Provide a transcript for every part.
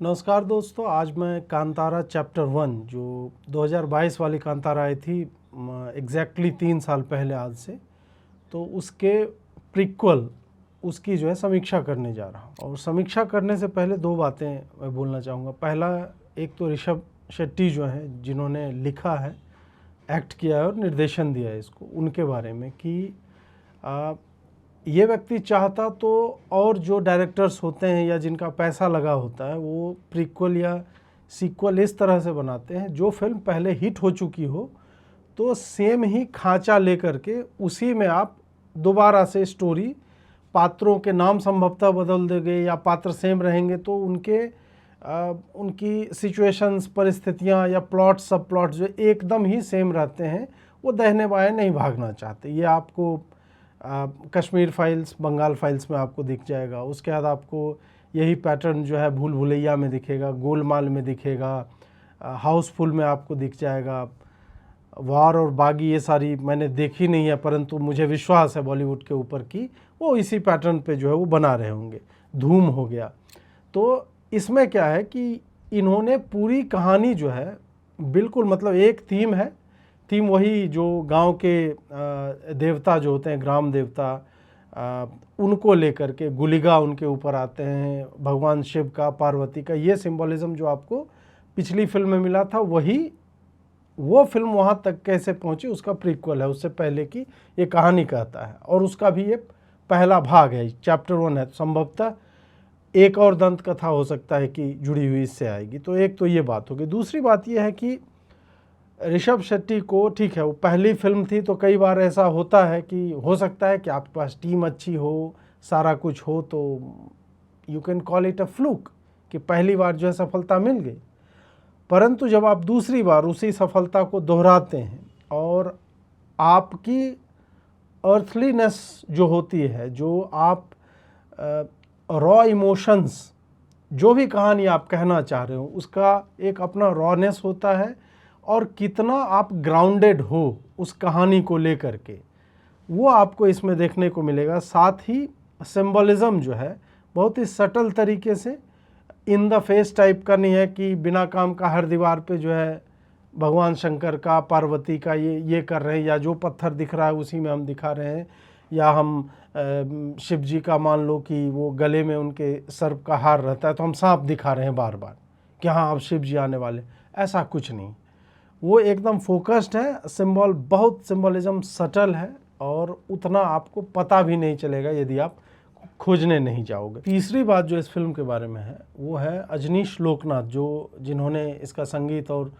नमस्कार दोस्तों, आज मैं कांतारा चैप्टर 1 जो 2022 वाली कांतारा आई थी एग्जैक्टली 3 साल पहले आज से, तो उसके प्रीक्वल उसकी जो है समीक्षा करने जा रहा हूँ। और समीक्षा करने से पहले दो बातें मैं बोलना चाहूँगा। पहला, एक तो ऋषभ शेट्टी जो हैं जिन्होंने लिखा है, एक्ट किया है और निर्देशन दिया है इसको, उनके बारे में कि ये व्यक्ति चाहता तो और जो डायरेक्टर्स होते हैं या जिनका पैसा लगा होता है वो प्रीक्वल या सीक्वल इस तरह से बनाते हैं जो फिल्म पहले हिट हो चुकी हो तो सेम ही खांचा लेकर के उसी में आप दोबारा से स्टोरी, पात्रों के नाम संभवतः बदल देंगे या पात्र सेम रहेंगे तो उनकी सिचुएशंस, परिस्थितियां या प्लॉट, सब प्लॉट जो एकदम ही सेम रहते हैं, वो दाहिने बाएं नहीं भागना चाहते। ये आपको कश्मीर फाइल्स, बंगाल फाइल्स में आपको दिख जाएगा। उसके बाद आपको यही पैटर्न जो है भूल भुलैया में दिखेगा, गोलमाल में दिखेगा, हाउसफुल में आपको दिख जाएगा। वार और बागी ये सारी मैंने देखी नहीं है, परंतु मुझे विश्वास है बॉलीवुड के ऊपर कि वो इसी पैटर्न पे जो है वो बना रहे होंगे। धूम हो गया, तो इसमें क्या है कि इन्होंने पूरी कहानी जो है बिल्कुल, मतलब एक थीम है, थीम वही जो गांव के देवता जो होते हैं, ग्राम देवता, उनको लेकर के गुलिगा उनके ऊपर आते हैं, भगवान शिव का, पार्वती का, ये सिंबलिज्म जो आपको पिछली फिल्म में मिला था वही वो फिल्म वहाँ तक कैसे पहुँची उसका प्रीक्वल है, उससे पहले की ये कहानी कहता है। और उसका भी ये पहला भाग है, चैप्टर 1 है। संभवतः एक और दंत कथा हो सकता है कि जुड़ी हुई इससे आएगी। तो एक तो ये बात होगी। दूसरी बात ये है कि ऋषभ शेट्टी को, ठीक है वो पहली फिल्म थी तो कई बार ऐसा होता है कि हो सकता है कि आपके पास टीम अच्छी हो, सारा कुछ हो, तो you can call it a fluke कि पहली बार जो है सफलता मिल गई। परंतु जब आप दूसरी बार उसी सफलता को दोहराते हैं और आपकी अर्थलीनेस जो होती है, जो आप रॉ इमोशंस, जो भी कहानी आप कहना चाह रहे हो उसका एक अपना रॉनेस होता है, और कितना आप ग्राउंडेड हो उस कहानी को लेकर के, वो आपको इसमें देखने को मिलेगा। साथ ही सिंबलिज्म जो है बहुत ही सटल तरीके से, इन द फेस टाइप का नहीं है कि बिना काम का हर दीवार पे जो है भगवान शंकर का, पार्वती का ये कर रहे हैं, या जो पत्थर दिख रहा है उसी में हम दिखा रहे हैं, या हम शिव जी का मान लो कि वो गले में उनके सर्प का हार रहता है तो हम सांप दिखा रहे हैं बार बार कि हाँ अब शिव जी आने वाले। ऐसा कुछ नहीं, वो एकदम फोकस्ड है। सिंबल, बहुत सिंबलिज्म सटल है और उतना आपको पता भी नहीं चलेगा यदि आप खोजने नहीं जाओगे। तीसरी बात जो इस फिल्म के बारे में है वो है अजनीश लोकनाथ, जिन्होंने इसका संगीत और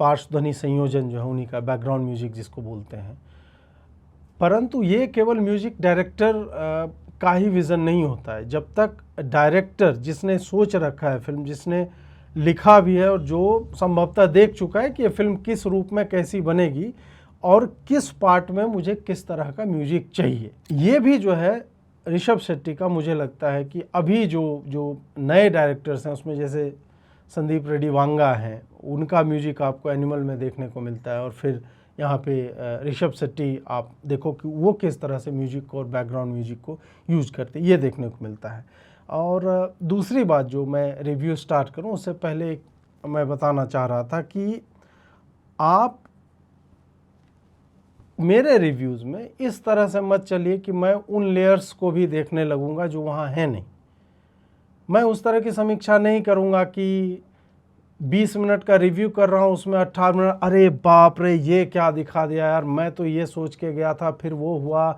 पार्श्वध्वनि संयोजन जो है उन्हीं का, बैकग्राउंड म्यूजिक जिसको बोलते हैं। परंतु ये केवल म्यूजिक डायरेक्टर का ही विज़न नहीं होता है। जब तक डायरेक्टर जिसने सोच रखा है फिल्म, जिसने लिखा भी है और जो संभवतः देख चुका है कि ये फिल्म किस रूप में कैसी बनेगी और किस पार्ट में मुझे किस तरह का म्यूजिक चाहिए, ये भी जो है ऋषभ शेट्टी का मुझे लगता है कि अभी जो नए डायरेक्टर्स हैं उसमें जैसे संदीप रेड्डी वांगा हैं, उनका म्यूजिक आपको एनिमल में देखने को मिलता है, और फिर यहाँ पे ऋषभ शेट्टी आप देखो कि वो किस तरह से म्यूजिक को और बैकग्राउंड म्यूजिक को यूज करते, ये देखने को मिलता है। और दूसरी बात, जो मैं रिव्यू स्टार्ट करूं उससे पहले मैं बताना चाह रहा था कि आप मेरे रिव्यूज़ में इस तरह से मत चलिए कि मैं उन लेयर्स को भी देखने लगूंगा जो वहाँ हैं नहीं। मैं उस तरह की समीक्षा नहीं करूंगा कि 20 मिनट का रिव्यू कर रहा हूँ उसमें 18 मिनट अरे बाप रे ये क्या दिखा दिया यार, मैं तो ये सोच के गया था फिर वो हुआ।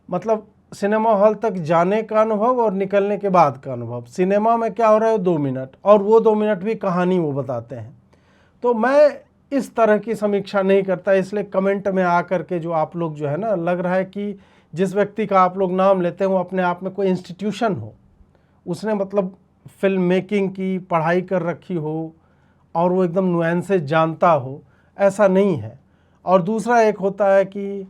मतलब सिनेमा हॉल तक जाने का अनुभव और निकलने के बाद का अनुभव, सिनेमा में क्या हो रहा है 2 मिनट, और वो 2 मिनट भी कहानी वो बताते हैं। तो मैं इस तरह की समीक्षा नहीं करता, इसलिए कमेंट में आकर के जो आप लोग जो है ना, लग रहा है कि जिस व्यक्ति का आप लोग नाम लेते हैं वो अपने आप में कोई इंस्टीट्यूशन हो, उसने मतलब फिल्म मेकिंग की पढ़ाई कर रखी हो और वो एकदम नुआंसेस जानता हो, ऐसा नहीं है। और दूसरा एक होता है कि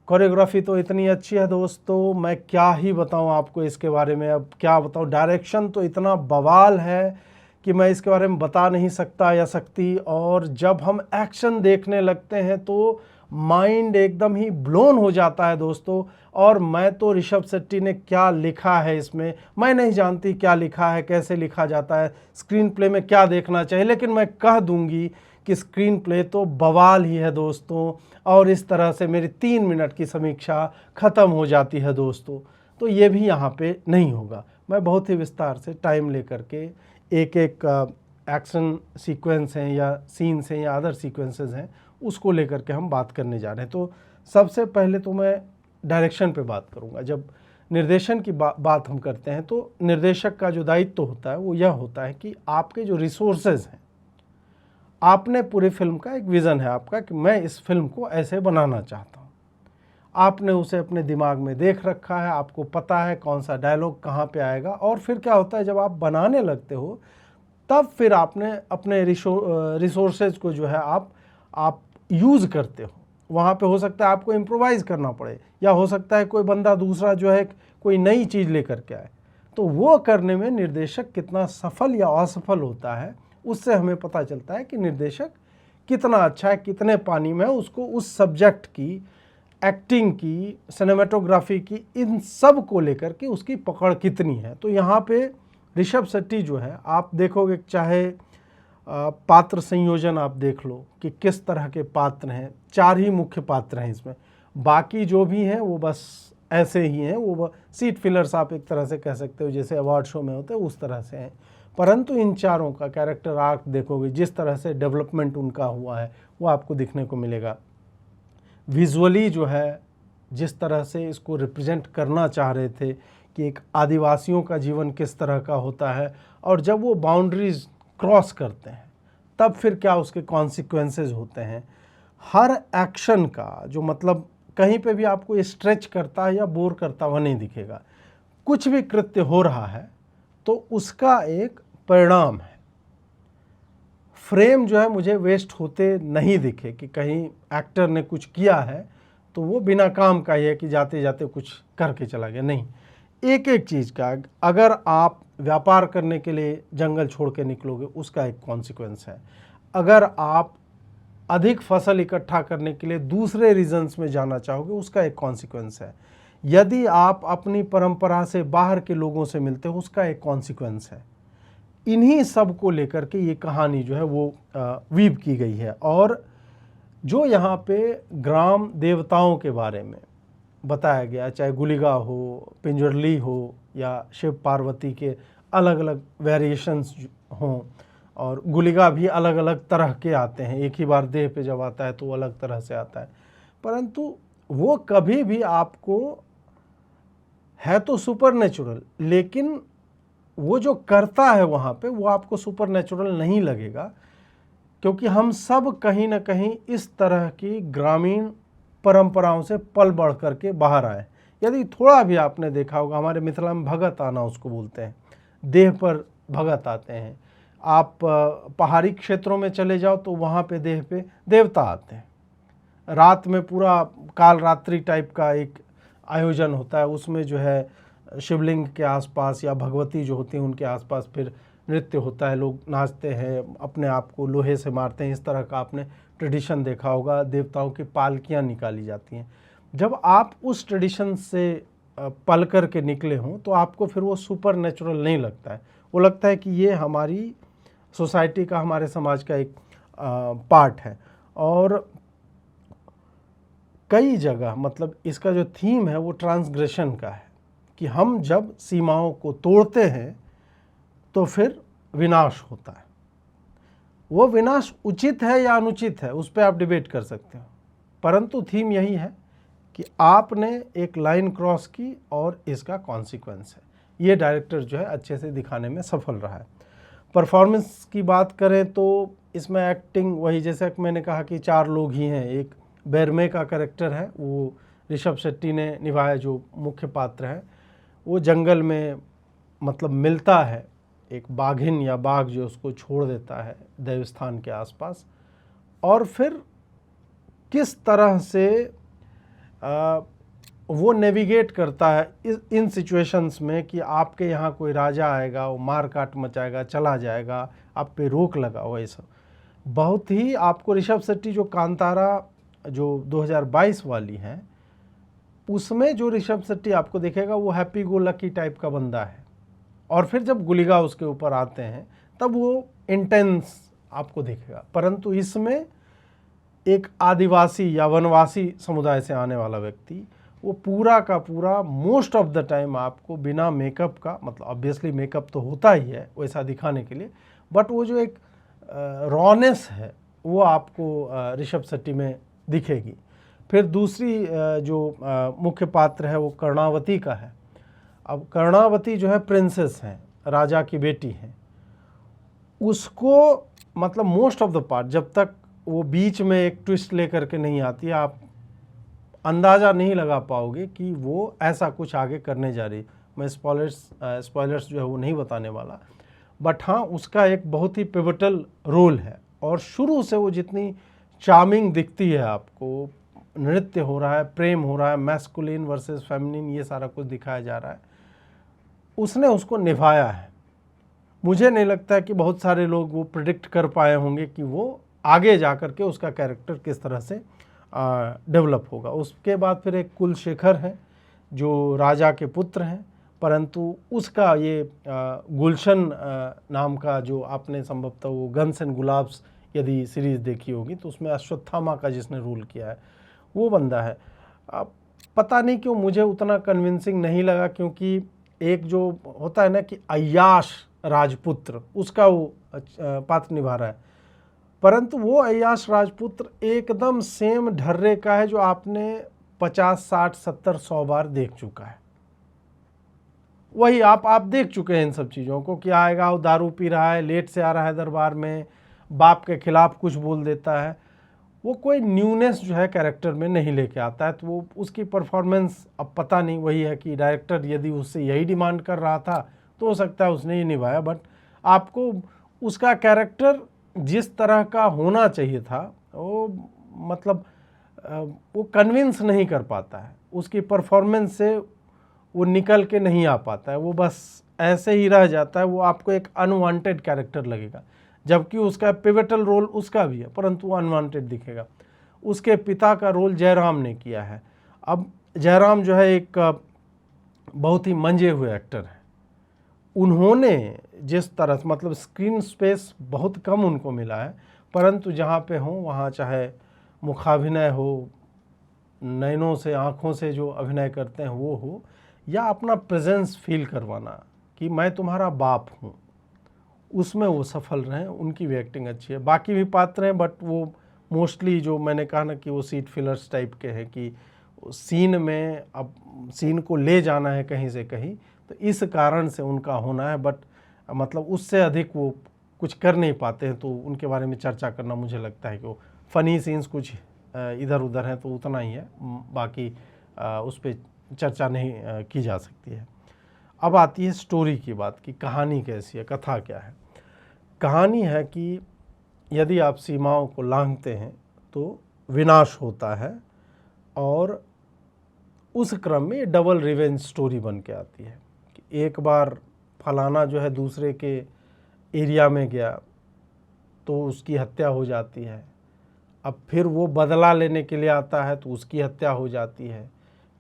कोरियोग्राफी तो इतनी अच्छी है दोस्तों, मैं क्या ही बताऊं आपको इसके बारे में, अब क्या बताऊं। डायरेक्शन तो इतना बवाल है कि मैं इसके बारे में बता नहीं सकता या सकती। और जब हम एक्शन देखने लगते हैं तो माइंड एकदम ही ब्लोन हो जाता है दोस्तों। और मैं तो ऋषभ शेट्टी ने क्या लिखा है इसमें, मैं नहीं जानती क्या लिखा है, कैसे लिखा जाता है, स्क्रीन प्ले में क्या देखना चाहिए, लेकिन मैं कह दूंगी कि स्क्रीन प्ले तो बवाल ही है दोस्तों। और इस तरह से मेरी 3 मिनट की समीक्षा ख़त्म हो जाती है दोस्तों। तो ये भी यहाँ पे नहीं होगा। मैं बहुत ही विस्तार से टाइम लेकर के एक एक एक्शन सीक्वेंस हैं या सीन्स हैं या अदर सीक्वेंसेस हैं उसको लेकर के हम बात करने जा रहे हैं। तो सबसे पहले तो मैं डायरेक्शन पे बात करूँगा। जब निर्देशन की बात हम करते हैं तो निर्देशक का जो दायित्व होता है वो यह होता है कि आपके जो रिसोर्सेज हैं, आपने पूरी फिल्म का एक विज़न है आपका कि मैं इस फिल्म को ऐसे बनाना चाहता हूँ, आपने उसे अपने दिमाग में देख रखा है, आपको पता है कौन सा डायलॉग कहाँ पे आएगा। और फिर क्या होता है, जब आप बनाने लगते हो तब फिर आपने अपने रिसोर्सेज को जो है आप यूज़ करते हो। वहाँ पे हो सकता है आपको इम्प्रोवाइज़ करना पड़े, या हो सकता है कोई बंदा दूसरा जो है कोई नई चीज़ लेकर के आए। तो वो करने में निर्देशक कितना सफल या असफल होता है, उससे हमें पता चलता है कि निर्देशक कितना अच्छा है, कितने पानी में है, उसको उस सब्जेक्ट की, एक्टिंग की, सिनेमेटोग्राफी की, इन सब को लेकर के उसकी पकड़ कितनी है। तो यहाँ पे ऋषभ शेट्टी जो है, आप देखोगे चाहे पात्र संयोजन आप देख लो कि किस तरह के पात्र हैं। 4 ही मुख्य पात्र हैं इसमें, बाकी जो भी हैं वो बस ऐसे ही हैं, वो सीट फिलर्स आप एक तरह से कह सकते हो, जैसे अवार्ड शो में होते हैं उस तरह से हैं। परंतु इन चारों का कैरेक्टर आर्क देखोगे, जिस तरह से डेवलपमेंट उनका हुआ है वो आपको दिखने को मिलेगा। विजुअली जो है, जिस तरह से इसको रिप्रेजेंट करना चाह रहे थे कि एक आदिवासियों का जीवन किस तरह का होता है, और जब वो बाउंड्रीज क्रॉस करते हैं तब फिर क्या उसके कॉन्सिक्वेंसेस होते हैं। हर एक्शन का जो मतलब कहीं पे भी आपको स्ट्रेच करता है या बोर करता हुआ नहीं दिखेगा। कुछ भी कृत्य हो रहा है तो उसका एक परिणाम है। फ्रेम जो है मुझे वेस्ट होते नहीं दिखे कि कहीं एक्टर ने कुछ किया है तो वो बिना काम का ही है कि जाते जाते कुछ करके चला गया, नहीं। एक एक चीज़ का, अगर आप व्यापार करने के लिए जंगल छोड़ के निकलोगे उसका एक कॉन्सिक्वेंस है। अगर आप अधिक फसल इकट्ठा करने के लिए दूसरे रीजन्स में जाना चाहोगे उसका एक कॉन्सिक्वेंस है। यदि आप अपनी परंपरा से बाहर के लोगों से मिलते हो उसका एक कॉन्सिक्वेंस है। इन्हीं सब को लेकर के ये कहानी जो है वो वीव की गई है। और जो यहाँ पे ग्राम देवताओं के बारे में बताया गया, चाहे गुलिगा हो, पिंजरली हो, या शिव पार्वती के अलग अलग वेरिएशंस हों, और गुलिगा भी अलग अलग तरह के आते हैं, एक ही बार देह पे जब आता है तो वो अलग तरह से आता है, परंतु वो कभी भी आपको है तो सुपर नेचुरल, लेकिन वो जो करता है वहाँ पे वो आपको सुपर नेचुरल नहीं लगेगा, क्योंकि हम सब कहीं ना कहीं इस तरह की ग्रामीण परंपराओं से पल बढ़ करके बाहर आए। यदि थोड़ा भी आपने देखा होगा, हमारे मिथिला में भगत आना उसको बोलते हैं, देह पर भगत आते हैं। आप पहाड़ी क्षेत्रों में चले जाओ तो वहाँ पे देह पे देवता आते हैं। रात में पूरा काल रात्रि टाइप का एक आयोजन होता है, उसमें जो है शिवलिंग के आसपास या भगवती जो होती हैं उनके आसपास फिर नृत्य होता है, लोग नाचते हैं, अपने आप को लोहे से मारते हैं। इस तरह का आपने ट्रेडिशन देखा होगा। देवताओं की पालकियाँ निकाली जाती हैं। जब आप उस ट्रेडिशन से पल कर के निकले हों तो आपको फिर वो सुपर नेचुरल नहीं लगता है, वो लगता है कि ये हमारी सोसाइटी का, हमारे समाज का एक पार्ट है। और कई जगह मतलब इसका जो थीम है वो ट्रांसग्रेशन का है कि हम जब सीमाओं को तोड़ते हैं तो फिर विनाश होता है। वो विनाश उचित है या अनुचित है उस पर आप डिबेट कर सकते हो, परंतु थीम यही है कि आपने एक लाइन क्रॉस की और इसका कॉन्सिक्वेंस है। ये डायरेक्टर जो है अच्छे से दिखाने में सफल रहा है। परफॉर्मेंस की बात करें तो इसमें एक्टिंग वही, जैसे कि मैंने कहा कि 4 लोग ही हैं। एक बैरमे का कैरेक्टर है, वो ऋषभ शेट्टी ने निभाया, जो मुख्य पात्र है। वो जंगल में मतलब मिलता है एक बाघिन या बाघ जो उसको छोड़ देता है देवस्थान के आसपास, और फिर किस तरह से वो नेविगेट करता है इन सिचुएशंस में कि आपके यहाँ कोई राजा आएगा, वो मार काट मचाएगा, चला जाएगा, आप पे रोक लगा हुआ। ये सब बहुत ही आपको ऋषभ शेट्टी जो कांतारा जो 2022 वाली हैं उसमें जो ऋषभ शेट्टी आपको दिखेगा वो हैप्पी गो लकी टाइप का बंदा है, और फिर जब गुलिगा उसके ऊपर आते हैं तब वो इंटेंस आपको दिखेगा। परंतु इसमें एक आदिवासी या वनवासी समुदाय से आने वाला व्यक्ति वो पूरा का पूरा मोस्ट ऑफ द टाइम आपको बिना मेकअप का, मतलब ऑब्वियसली मेकअप तो होता ही है वैसा दिखाने के लिए, बट वो जो एक रॉनेस है वो आपको ऋषभ शेट्टी में दिखेगी। फिर दूसरी जो मुख्य पात्र है वो कर्णावती का है। अब कर्णावती जो है प्रिंसेस हैं, राजा की बेटी हैं, उसको मतलब मोस्ट ऑफ द पार्ट जब तक वो बीच में एक ट्विस्ट लेकर के नहीं आती है आप अंदाज़ा नहीं लगा पाओगे कि वो ऐसा कुछ आगे करने जा रही। मैं स्पॉयलर्स जो है वो नहीं बताने वाला, बट हाँ उसका एक बहुत ही पिवटल रोल है। और शुरू से वो जितनी चार्मिंग दिखती है आपको, नृत्य हो रहा है, प्रेम हो रहा है, मैस्कुलिन वर्सेस फेमिनिन, ये सारा कुछ दिखाया जा रहा है, उसने उसको निभाया है। मुझे नहीं लगता है कि बहुत सारे लोग वो प्रिडिक्ट कर पाए होंगे कि वो आगे जा कर के उसका कैरेक्टर किस तरह से डेवलप होगा। उसके बाद फिर एक कुलशेखर है जो राजा के पुत्र हैं, परंतु उसका ये गुलशन नाम का, जो आपने संभवतः वो गन्स एंड गुलाब्स यदि सीरीज़ देखी होगी तो उसमें अश्वत्थामा का जिसने रोल किया है वो बंदा है। पता नहीं क्यों मुझे उतना कन्विंसिंग नहीं लगा, क्योंकि एक जो होता है ना कि अय्याश राजपुत्र, उसका वो पात्र निभा रहा है, परंतु वो अय्याश राजपुत्र एकदम सेम ढर्रे का है जो आपने 50, 60, 70, 100 बार देख चुका है। वही आप देख चुके हैं इन सब चीज़ों को कि आएगा वो दारू पी रहा है, लेट से आ रहा है दरबार में, बाप के खिलाफ कुछ बोल देता है, वो कोई न्यूनेस जो है कैरेक्टर में नहीं लेके आता है। तो वो उसकी परफॉर्मेंस अब पता नहीं, वही है कि डायरेक्टर यदि उससे यही डिमांड कर रहा था तो हो सकता है उसने ही निभाया, बट आपको उसका कैरेक्टर जिस तरह का होना चाहिए था वो मतलब वो कन्विंस नहीं कर पाता है, उसकी परफॉर्मेंस से वो निकल के नहीं आ पाता है, वो बस ऐसे ही रह जाता है, वो आपको एक अनवांटेड कैरेक्टर लगेगा, जबकि उसका पिवटल रोल उसका भी है परंतु अनवांटेड दिखेगा। उसके पिता का रोल जयराम ने किया है। अब जयराम जो है एक बहुत ही मंजे हुए एक्टर हैं, उन्होंने जिस तरह मतलब स्क्रीन स्पेस बहुत कम उनको मिला है, परंतु जहाँ पे हों वहाँ चाहे मुखाभिनय हो, नैनों से आँखों से जो अभिनय करते हैं वो हो, या अपना प्रेजेंस फील करवाना कि मैं तुम्हारा बाप हूँ, उसमें वो सफल रहे। उनकी भी एक्टिंग अच्छी है। बाकी भी पात्र हैं बट वो मोस्टली जो मैंने कहा ना कि वो सीट फिलर्स टाइप के हैं, कि सीन में अब सीन को ले जाना है कहीं से कहीं, तो इस कारण से उनका होना है, बट मतलब उससे अधिक वो कुछ कर नहीं पाते हैं। तो उनके बारे में चर्चा करना मुझे लगता है कि वो फ़नी सीन्स कुछ इधर उधर हैं तो उतना ही है, बाकी उस पर चर्चा नहीं की जा सकती है। अब आती है स्टोरी की बात कि कहानी कैसी है, कथा क्या है। कहानी है कि यदि आप सीमाओं को लांघते हैं तो विनाश होता है, और उस क्रम में डबल रिवेंज स्टोरी बन के आती है कि एक बार फलाना जो है दूसरे के एरिया में गया तो उसकी हत्या हो जाती है, अब फिर वो बदला लेने के लिए आता है तो उसकी हत्या हो जाती है,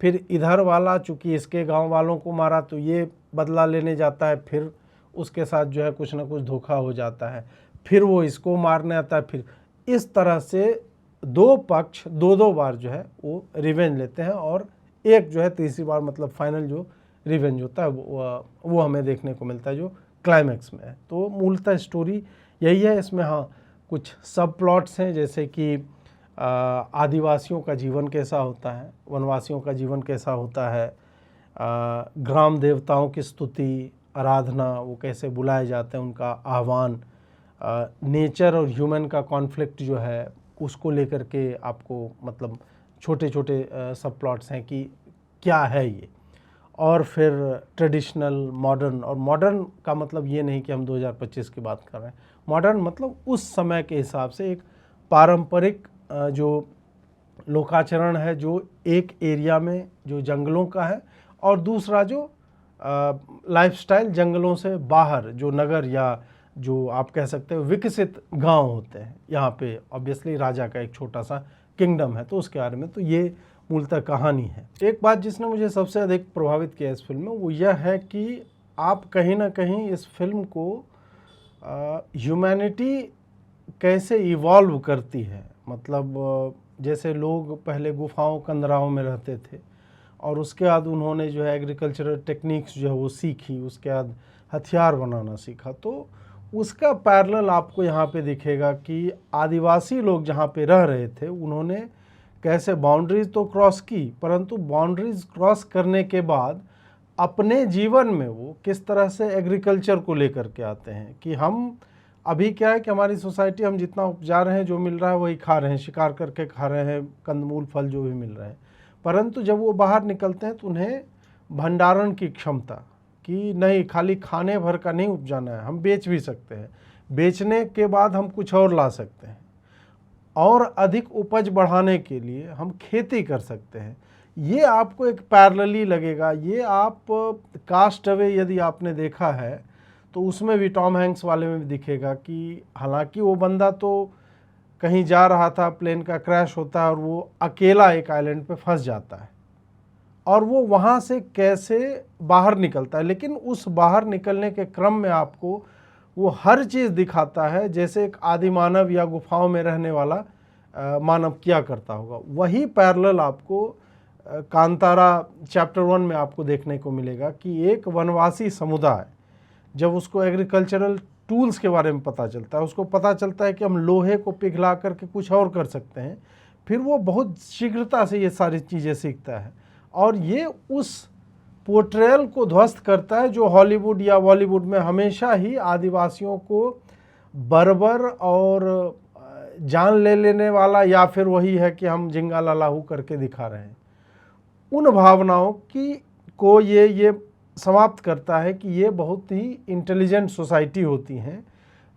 फिर इधर वाला चूँकि इसके गांव वालों को मारा तो ये बदला लेने जाता है, फिर उसके साथ जो है कुछ ना कुछ धोखा हो जाता है, फिर वो इसको मारने आता है, फिर इस तरह से दो पक्ष दो बार जो है वो रिवेंज लेते हैं, और एक जो है तीसरी बार मतलब फाइनल जो रिवेंज होता है वो हमें देखने को मिलता है जो क्लाइमैक्स में है। तो मूलतः स्टोरी यही है। इसमें हाँ कुछ सब प्लॉट्स हैं, जैसे कि आदिवासियों का जीवन कैसा होता है, वनवासियों का जीवन कैसा होता है, ग्राम देवताओं की स्तुति आराधना वो कैसे बुलाए जाते हैं, उनका आह्वान, नेचर और ह्यूमन का कॉन्फ्लिक्ट जो है उसको लेकर के आपको मतलब छोटे छोटे सब प्लॉट्स हैं कि क्या है ये, और फिर ट्रेडिशनल मॉडर्न, और मॉडर्न का मतलब ये नहीं कि हम 2025 की बात कर रहे हैं, मॉडर्न मतलब उस समय के हिसाब से एक पारंपरिक जो लोकाचरण है जो एक एरिया में जो जंगलों का है, और दूसरा जो लाइफस्टाइल जंगलों से बाहर जो नगर या जो आप कह सकते हो विकसित गांव होते हैं। यहाँ पे ऑब्वियसली राजा का एक छोटा सा किंगडम है, तो उसके बारे में। तो ये मूलतः कहानी है। एक बात जिसने मुझे सबसे अधिक प्रभावित किया इस फिल्म में वो यह है कि आप कहीं ना कहीं इस फिल्म को ह्यूमैनिटी कैसे इवॉल्व करती है। मतलब जैसे लोग पहले गुफाओं कंदराओं में रहते थे और उसके बाद उन्होंने जो है एग्रीकल्चरल टेक्निक्स जो है वो सीखी, उसके बाद हथियार बनाना सीखा, तो उसका पैरेलल आपको यहाँ पे दिखेगा कि आदिवासी लोग जहाँ पे रह रहे थे उन्होंने कैसे बाउंड्रीज तो क्रॉस की, परंतु बाउंड्रीज क्रॉस करने के बाद अपने जीवन में वो किस तरह से एग्रीकल्चर को लेकर के आते हैं कि हम अभी क्या है कि हमारी सोसाइटी हम जितना उपजा रहे हैं, जो मिल रहा है वही खा रहे हैं, शिकार करके खा रहे हैं, कंदमूल फल जो भी मिल रहे हैं। परंतु जब वो बाहर निकलते हैं तो उन्हें भंडारण की क्षमता कि नहीं, खाली खाने भर का नहीं उपजाना है, हम बेच भी सकते हैं, बेचने के बाद हम कुछ और ला सकते हैं और अधिक उपज बढ़ाने के लिए हम खेती कर सकते हैं। ये आपको एक पैरेलली लगेगा। ये आप कास्ट अवे यदि आपने देखा है तो उसमें भी टॉम हैंक्स वाले में भी दिखेगा कि हालांकि वो बंदा तो कहीं जा रहा था, प्लेन का क्रैश होता है और वो अकेला एक आइलैंड पे फंस जाता है और वो वहाँ से कैसे बाहर निकलता है, लेकिन उस बाहर निकलने के क्रम में आपको वो हर चीज़ दिखाता है जैसे एक आदि मानव या गुफाओं में रहने वाला मानव क्या करता होगा। वही पैरेलल आपको कांतारा चैप्टर 1 में आपको देखने को मिलेगा कि एक वनवासी समुदाय जब उसको एग्रीकल्चरल टूल्स के बारे में पता चलता है, उसको पता चलता है कि हम लोहे को पिघला करके कुछ और कर सकते हैं, फिर वो बहुत शीघ्रता से ये सारी चीज़ें सीखता है और ये उस पोर्ट्रेयल को ध्वस्त करता है जो हॉलीवुड या बॉलीवुड में हमेशा ही आदिवासियों को बर्बर और जान ले लेने वाला या फिर वही है कि हम जिंगा लालाहू करके दिखा रहे हैं। उन भावनाओं की को ये समाप्त करता है कि ये बहुत ही इंटेलिजेंट सोसाइटी होती हैं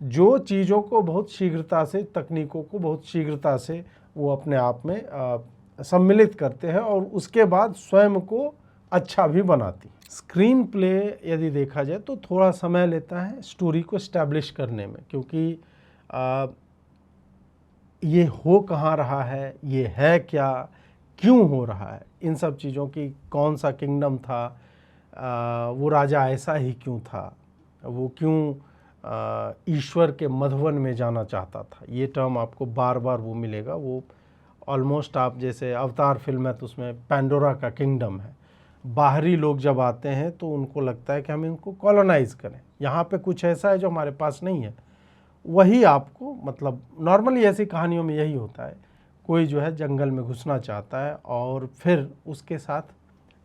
जो चीज़ों को बहुत शीघ्रता से, तकनीकों को बहुत शीघ्रता से वो अपने आप में सम्मिलित करते हैं और उसके बाद स्वयं को अच्छा भी बनाती। स्क्रीन प्ले यदि देखा जाए तो थोड़ा समय लेता है स्टोरी को एस्टैब्लिश करने में, क्योंकि ये हो कहाँ रहा है, ये है क्या, क्यों हो रहा है, इन सब चीज़ों की, कौन सा किंगडम था, वो राजा ऐसा ही क्यों था, वो क्यों ईश्वर के मधुवन में जाना चाहता था, ये टर्म आपको बार बार वो मिलेगा। वो ऑलमोस्ट आप जैसे अवतार फिल्म है तो उसमें पैंडोरा का किंगडम है, बाहरी लोग जब आते हैं तो उनको लगता है कि हम इनको कॉलोनाइज करें, यहाँ पे कुछ ऐसा है जो हमारे पास नहीं है। वही आपको मतलब नॉर्मली ऐसी कहानियों में यही होता है, कोई जो है जंगल में घुसना चाहता है और फिर उसके साथ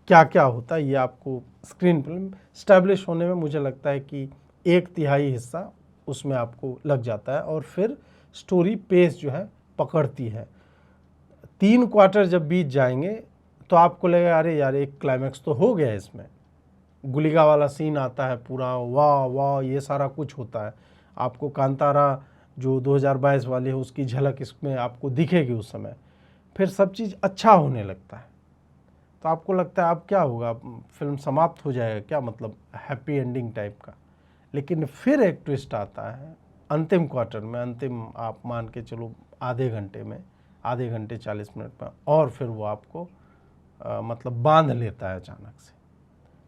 क्या क्या होता है ये आपको स्क्रीन फिल्म स्टैब्लिश होने में मुझे लगता है कि 1/3 हिस्सा उसमें आपको लग जाता है और फिर स्टोरी पेस जो है पकड़ती है। 3 क्वार्टर जब बीत जाएंगे तो आपको लगेगा अरे यार एक क्लाइमैक्स तो हो गया, इसमें गुलिगा वाला सीन आता है पूरा, वाह वाह ये सारा कुछ होता है। आपको कांतारा जो 2022 वाली है उसकी झलक इसमें आपको दिखेगी उस समय, फिर सब चीज़ अच्छा होने लगता है तो आपको लगता है अब क्या होगा, फिल्म समाप्त हो जाएगा क्या, मतलब हैप्पी एंडिंग टाइप का। लेकिन फिर एक ट्विस्ट आता है अंतिम क्वार्टर में, अंतिम आप मान के चलो आधे घंटे 40 मिनट में, और फिर वो आपको मतलब बांध लेता है अचानक से।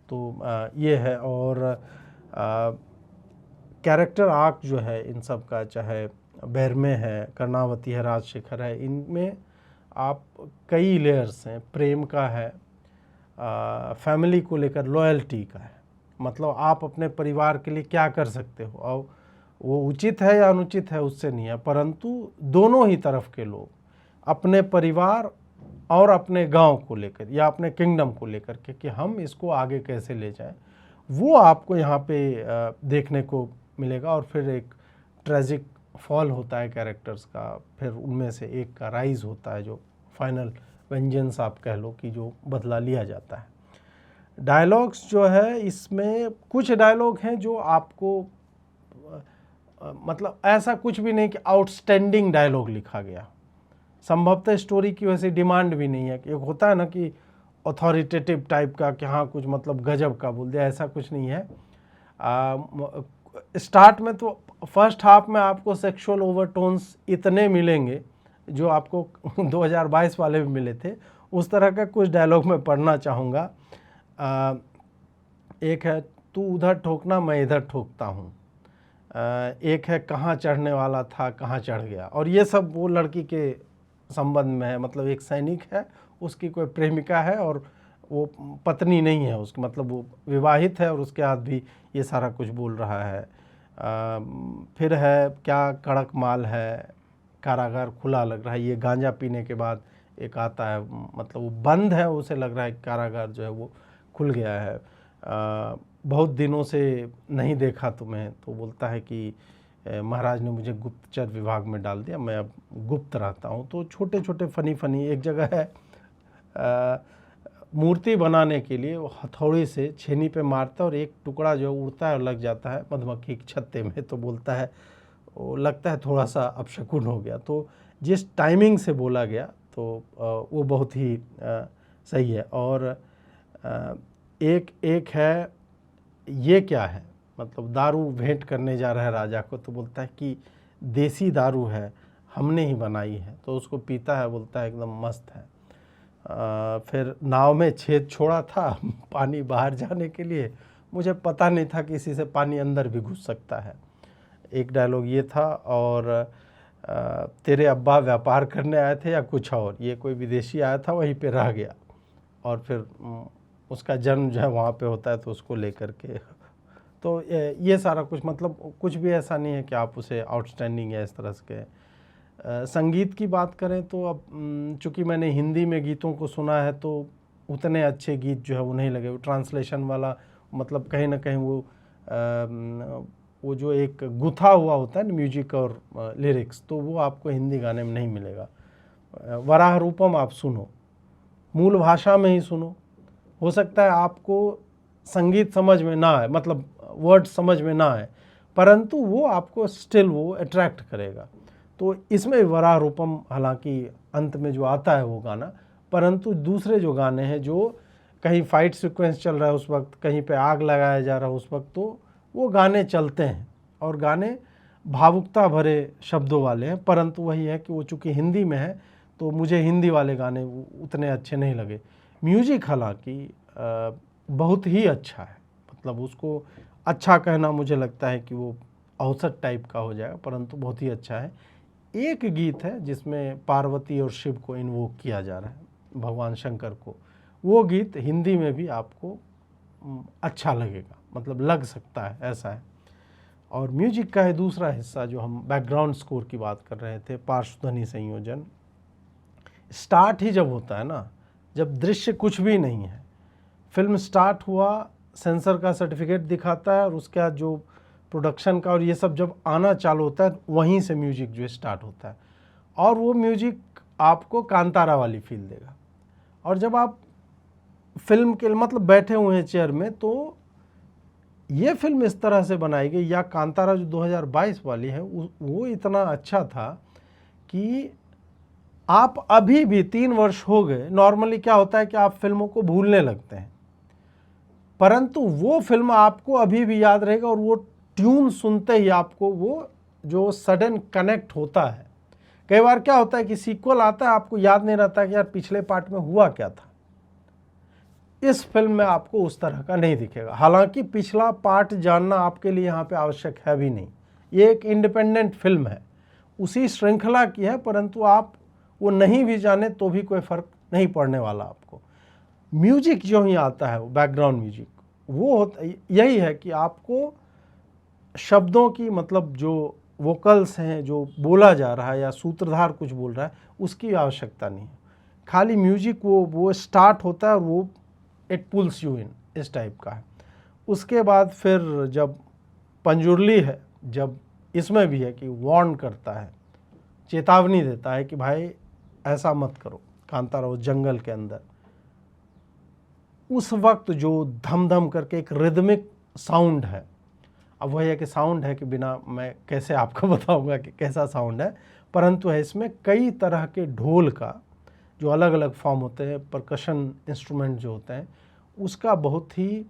तो ये है। और कैरेक्टर आर्क जो है इन सब का, चाहे बैरमे है, कर्णावती है, राजशेखर है, इनमें आप कई लेयर्स हैं। प्रेम का है, फैमिली को लेकर लॉयल्टी का है, मतलब आप अपने परिवार के लिए क्या कर सकते हो, और वो उचित है या अनुचित है उससे नहीं है, परंतु दोनों ही तरफ के लोग अपने परिवार और अपने गांव को लेकर या अपने किंगडम को लेकर के कि हम इसको आगे कैसे ले जाएं, वो आपको यहाँ पे देखने को मिलेगा। और फिर एक ट्रेजिक फॉल होता है कैरेक्टर्स का, फिर उनमें से एक का राइज होता है जो फाइनल वेंजेंस आप कह लो कि जो बदला लिया जाता है। डायलॉग्स जो है इसमें कुछ डायलॉग हैं जो आपको मतलब ऐसा कुछ भी नहीं कि आउटस्टैंडिंग डायलॉग लिखा गया, संभवतः स्टोरी की वैसे डिमांड भी नहीं है कि एक होता है ना कि अथॉरिटेटिव टाइप का कि हाँ कुछ मतलब गजब का बोल दिया, ऐसा कुछ नहीं है। स्टार्ट में तो फर्स्ट हाफ में आपको सेक्सुअल ओवरटोन्स इतने मिलेंगे जो आपको 2022 वाले में मिले थे, उस तरह का कुछ डायलॉग मैं पढ़ना चाहूँगा। एक है, तू उधर ठोकना मैं इधर ठोकता हूँ। एक है, कहाँ चढ़ने वाला था कहाँ चढ़ गया। और ये सब वो लड़की के संबंध में है, मतलब एक सैनिक है, उसकी कोई प्रेमिका है और वो पत्नी नहीं है उसकी, मतलब वो विवाहित है और उसके बाद भी ये सारा कुछ बोल रहा है। फिर है, क्या कड़क माल है, कारागार खुला लग रहा है। ये गांजा पीने के बाद एक आता है, मतलब वो बंद है, उसे लग रहा है कारागार जो है वो खुल गया है। बहुत दिनों से नहीं देखा तुम्हें, तो बोलता है कि महाराज ने मुझे गुप्तचर विभाग में डाल दिया, मैं अब गुप्त रहता हूँ। तो छोटे छोटे फनी एक जगह है, मूर्ति बनाने के लिए वो हथौड़ी से छेनी पे मारता है और एक टुकड़ा जो उड़ता है और लग जाता है मधुमक्खी के छत्ते में। तो बोलता है, वो लगता है थोड़ा सा अपशकुन हो गया। तो जिस टाइमिंग से बोला गया तो वो बहुत ही सही है। और एक है, ये क्या है, मतलब दारू भेंट करने जा रहा है राजा को, तो बोलता है कि देसी दारू है, हमने ही बनाई है। तो उसको पीता है, बोलता है एकदम मस्त है। फिर नाव में छेद छोड़ा था पानी बाहर जाने के लिए, मुझे पता नहीं था कि इसी से पानी अंदर भी घुस सकता है। एक डायलॉग ये था। और तेरे अब्बा व्यापार करने आए थे या कुछ और, ये कोई विदेशी आया था वहीं पे रह गया और फिर उसका जन्म जो है वहाँ पे होता है, तो उसको लेकर के। तो ये सारा कुछ, मतलब कुछ भी ऐसा नहीं है कि आप उसे आउटस्टैंडिंग या इस तरह के। संगीत की बात करें तो अब चूँकि मैंने हिंदी में गीतों को सुना है, तो उतने अच्छे गीत जो है वो नहीं लगे। वो ट्रांसलेशन वाला, मतलब कहीं ना कहीं वो जो एक गुथा हुआ होता है ना म्यूजिक और लिरिक्स, तो वो आपको हिंदी गाने में नहीं मिलेगा। वराह रूपम आप सुनो, मूल भाषा में ही सुनो। हो सकता है आपको संगीत समझ में ना आए, मतलब वर्ड समझ में ना आए, परंतु वो आपको स्टिल वो अट्रैक्ट करेगा। तो इसमें वराह रूपम, हालांकि अंत में जो आता है वो गाना, परंतु दूसरे जो गाने हैं, जो कहीं फाइट सीक्वेंस चल रहा है उस वक्त, कहीं पे आग लगाया जा रहा है उस वक्त, तो वो गाने चलते हैं और गाने भावुकता भरे शब्दों वाले हैं। परंतु वही है कि वो चूँकि हिंदी में है, तो मुझे हिंदी वाले गाने उतने अच्छे नहीं लगे। म्यूजिक हालांकि बहुत ही अच्छा है, मतलब उसको अच्छा कहना मुझे लगता है कि वो औसत टाइप का हो जाएगा, परंतु बहुत ही अच्छा है। एक गीत है जिसमें पार्वती और शिव को इन्वोक किया जा रहा है, भगवान शंकर को। वो गीत हिंदी में भी आपको अच्छा लगेगा, मतलब लग सकता है, ऐसा है। और म्यूजिक का है दूसरा हिस्सा, जो हम बैकग्राउंड स्कोर की बात कर रहे थे, पार्श्वध्वनि संयोजन। स्टार्ट ही जब होता है ना, जब दृश्य कुछ भी नहीं है, फिल्म स्टार्ट हुआ, सेंसर का सर्टिफिकेट दिखाता है और उसके बाद जो प्रोडक्शन का और ये सब जब आना चालू होता है, वहीं से म्यूजिक जो स्टार्ट होता है। और वो म्यूजिक आपको कांतारा वाली फील देगा। और जब आप फिल्म के मतलब बैठे हुए हैं चेयर में, तो ये फिल्म इस तरह से बनाई गई, या कांतारा जो 2022 वाली है वो इतना अच्छा था कि आप अभी भी 3 वर्ष हो गए, नॉर्मली क्या होता है कि आप फिल्मों को भूलने लगते हैं, परंतु वो फिल्म आपको अभी भी याद रहेगा। और वो ट्यून सुनते ही आपको वो जो सडन कनेक्ट होता है। कई बार क्या होता है कि सीक्वल आता है, आपको याद नहीं रहता कि यार पिछले पार्ट में हुआ क्या था। इस फिल्म में आपको उस तरह का नहीं दिखेगा। हालांकि पिछला पार्ट जानना आपके लिए यहाँ पे आवश्यक है भी नहीं, ये एक इंडिपेंडेंट फिल्म है, उसी श्रृंखला की है, परंतु आप वो नहीं भी जाने तो भी कोई फर्क नहीं पड़ने वाला आपको। म्यूजिक जो ही आता है, वो बैकग्राउंड म्यूजिक, वो होता यही है कि आपको शब्दों की, मतलब जो वोकल्स हैं, जो बोला जा रहा है या सूत्रधार कुछ बोल रहा है, उसकी आवश्यकता नहीं है। खाली म्यूजिक वो स्टार्ट होता है और वो इट पुल्स यू इन, इस टाइप का है। उसके बाद फिर जब पंजुर्ली है, जब इसमें भी है कि वार्न करता है, चेतावनी देता है कि भाई ऐसा मत करो, कांतारा वो जंगल के अंदर, उस वक्त जो धम धम करके एक रिदमिक साउंड है। अब वही है कि साउंड है कि बिना मैं कैसे आपको बताऊंगा कि कैसा साउंड है, परंतु है इसमें कई तरह के ढोल का जो अलग अलग फॉर्म होते हैं, परकशन इंस्ट्रूमेंट जो होते हैं, उसका बहुत ही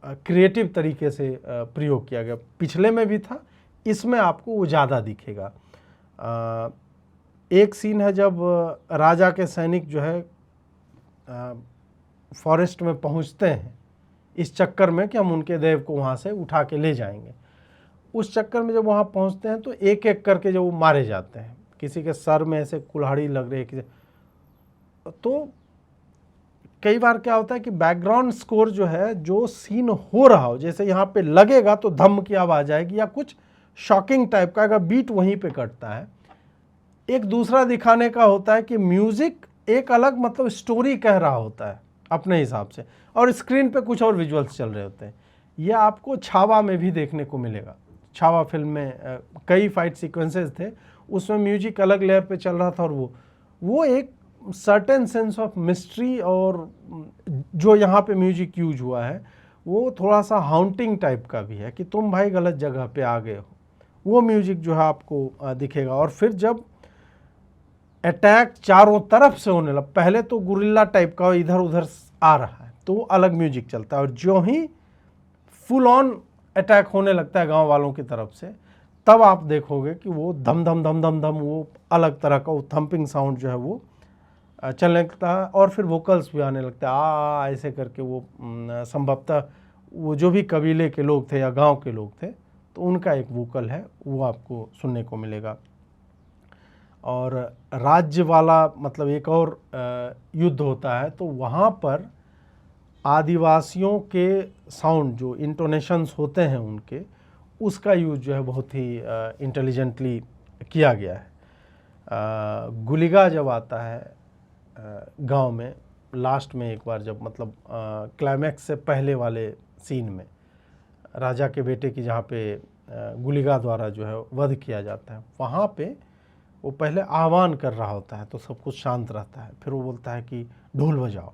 क्रिएटिव तरीके से प्रयोग किया गया। पिछले में भी था, इसमें आपको वो ज़्यादा दिखेगा। एक सीन है जब राजा के सैनिक जो है फॉरेस्ट में पहुंचते हैं इस चक्कर में कि हम उनके देव को वहाँ से उठा के ले जाएंगे। उस चक्कर में जब वहाँ पहुँचते हैं तो एक एक करके जब वो मारे जाते हैं, किसी के सर में ऐसे कुल्हाड़ी लग रही है, तो कई बार क्या होता है कि बैकग्राउंड स्कोर जो है, जो सीन हो रहा हो, जैसे यहाँ पे लगेगा तो धम की आवाज़ आएगी या कुछ शॉकिंग टाइप का, अगर बीट वहीं पे कटता है। एक दूसरा दिखाने का होता है कि म्यूज़िक एक अलग मतलब स्टोरी कह रहा होता है अपने हिसाब से, और स्क्रीन पे कुछ और विजुअल्स चल रहे होते हैं। ये आपको छावा में भी देखने को मिलेगा। छावा फिल्म में कई फाइट सीक्वेंसेस थे, उसमें म्यूजिक अलग लेयर पे चल रहा था, और वो एक सर्टेन सेंस ऑफ मिस्ट्री, और जो यहाँ पे म्यूजिक यूज हुआ है वो थोड़ा सा हाउंटिंग टाइप का भी है कि तुम भाई गलत जगह पे आ गए हो, वो म्यूजिक जो है आपको दिखेगा। और फिर जब अटैक चारों तरफ से होने लगा, पहले तो गुरिल्ला टाइप का इधर उधर आ रहा है तो वो अलग म्यूजिक चलता है, और जो ही फुल ऑन अटैक होने लगता है गांव वालों की तरफ से, तब आप देखोगे कि वो धम धम धम धम धम वो अलग तरह का वो थंपिंग साउंड जो है वो चलने लगता है, और फिर वोकल्स भी आने लगता है ऐसे करके। वो संभवतः वो जो भी कबीले के लोग थे या गांव के लोग थे तो उनका एक वोकल है, वो आपको सुनने को मिलेगा। और राज्य वाला मतलब एक और युद्ध होता है तो वहाँ पर आदिवासियों के साउंड जो इंटोनेशंस होते हैं उनके, उसका यूज जो है बहुत ही इंटेलिजेंटली किया गया है। गुलिगा जब आता है गांव में लास्ट में एक बार, जब मतलब क्लाइमैक्स से पहले वाले सीन में राजा के बेटे की जहाँ पे गुलिगा द्वारा जो है वध किया जाता है, वहाँ पे वो पहले आह्वान कर रहा होता है तो सब कुछ शांत रहता है, फिर वो बोलता है कि ढोल बजाओ।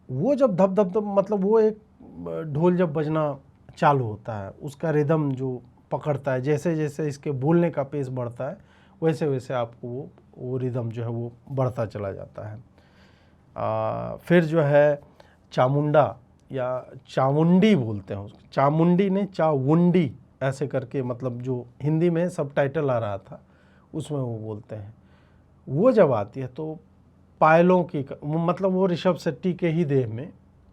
वो जब धप धप धप मतलब वो एक ढोल जब बजना चालू होता है, उसका रिदम जो पकड़ता है, जैसे जैसे इसके बोलने का पेस बढ़ता है वैसे वैसे आपको वो रिदम जो है वो बढ़ता चला जाता है। फिर जो है चामुंडा या चामुंडी बोलते हैं उसको, चामुंडी नहीं चावुंडी ऐसे करके, मतलब जो हिंदी में सबटाइटल आ रहा था उसमें वो बोलते हैं। वो जब आती है तो पायलों की मतलब वो ऋषभ शेट्टी के ही देह में